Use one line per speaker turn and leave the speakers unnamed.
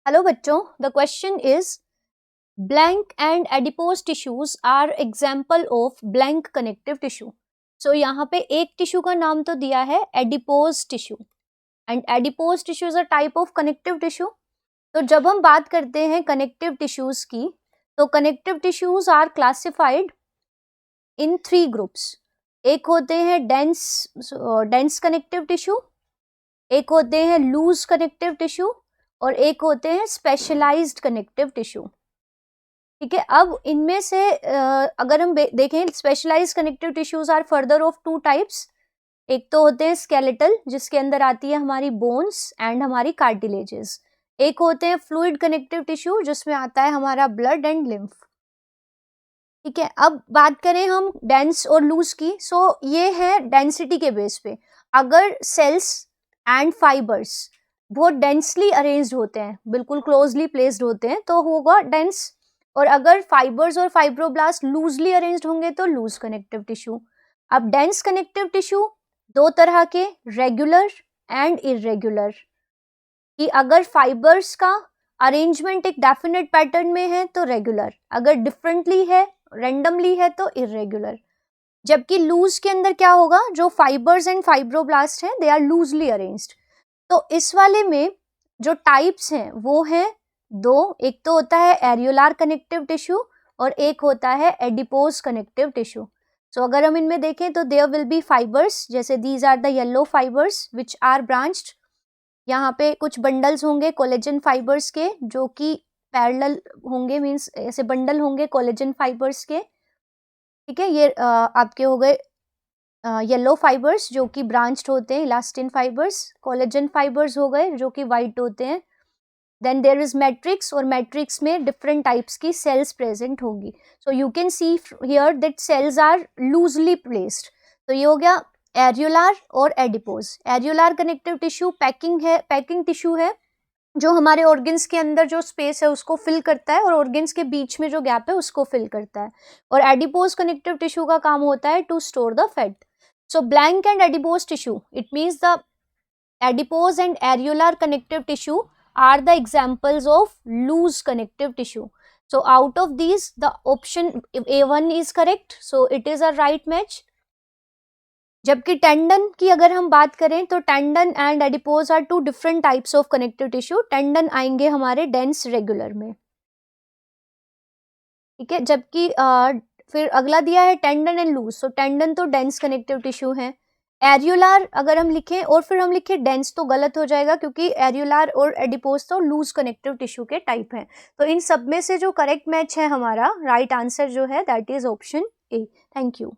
Hello बच्चों, the question is blank and adipose tissues are example of blank connective tissue. So यहाँ पे एक tissue का नाम तो दिया है adipose tissue, and adipose tissue is a type of connective tissue. तो जब हम बात करते हैं कनेक्टिव टिश्यूज की, तो connective tissues are classified in 3 groups. एक होते हैं डेंस कनेक्टिव टिश्यू, एक होते हैं लूज कनेक्टिव टिश्यू और एक होते हैं स्पेशलाइज्ड कनेक्टिव टिश्यू। ठीक है, अब इनमें से अगर हम देखें, specialised connective tissues are further of 2 types. एक तो होते हैं स्केलेटल, जिसके अंदर आती है हमारी बोन्स एंड हमारी कार्टिलेजेस। एक होते हैं फ्लूइड कनेक्टिव टिश्यू, जिसमें आता है हमारा ब्लड एंड लिम्फ। ठीक है, अब बात करें हम डेंस और लूज की। सो ये है डेंसिटी के बेस पे। अगर सेल्स एंड फाइबर्स बहुत डेंसली अरेंज्ड होते हैं, बिल्कुल क्लोजली प्लेस्ड होते हैं, तो होगा डेंस। और अगर फाइबर्स और फाइब्रोब्लास्ट लूजली अरेंज्ड होंगे तो लूज कनेक्टिव टिश्यू। अब डेंस कनेक्टिव टिश्यू 2 तरह के, रेगुलर एंड इरेगुलर। कि अगर फाइबर्स का अरेंजमेंट एक डेफिनेट पैटर्न में है तो रेगुलर, अगर डिफरेंटली है, रेंडमली है, तो इरेगुलर। जबकि लूज के अंदर क्या होगा, जो फाइबर्स एंड फाइब्रोब्लास्ट हैं दे आर लूजली अरेंज्ड। तो इस वाले में जो टाइप्स हैं वो हैं 2। एक तो होता है एरियोलार कनेक्टिव टिश्यू और एक होता है एडिपोज कनेक्टिव टिश्यू। सो अगर हम इनमें देखें तो देयर विल बी फाइबर्स, जैसे these are the yellow fibres which are branched. यहाँ पे कुछ बंडल्स होंगे कोलेजन फाइबर्स के, जो कि पैरेलल होंगे, मींस ऐसे बंडल होंगे कोलेजन फाइबर्स के। ठीक है, ये आपके हो गए येलो फाइबर्स जो कि ब्रांच्ड होते हैं, इलास्टिन फाइबर्स। कोलेजन फाइबर्स हो गए जो कि वाइट होते हैं। देन देयर इज मैट्रिक्स, और मैट्रिक्स में डिफरेंट टाइप्स की सेल्स प्रेजेंट होंगी। So you can see here that cells are loosely placed. तो ये हो गया एरियोलार और adipose. Areolar connective tissue packing tissue है, जो हमारे ऑर्गन्स के अंदर जो स्पेस है उसको फिल करता है और ऑर्गन्स के बीच में जो गैप है उसको फिल करता है। और एडिपोज कनेक्टिव टिश्यू का काम होता है to store the fat. So blank and adipose tissue, it means the adipose and areolar connective tissue are the examples of loose connective tissue. So out of these, the option A1 is correct. So it is a right match. जबकि tendon की अगर हम बात करें तो tendon and adipose are 2 different types of connective tissue. Tendon आएंगे हमारे dense regular में। ठीक है, जबकि फिर अगला दिया है tendon and loose. So tendon तो डेंस कनेक्टिव टिश्यू है। एरियोलार अगर हम लिखें और फिर हम लिखें डेंस तो गलत हो जाएगा, क्योंकि एरियोलार और एडिपोज तो लूज कनेक्टिव टिश्यू के टाइप हैं। तो इन सब में से जो करेक्ट मैच है हमारा, राइट आंसर जो है that is option A. Thank you.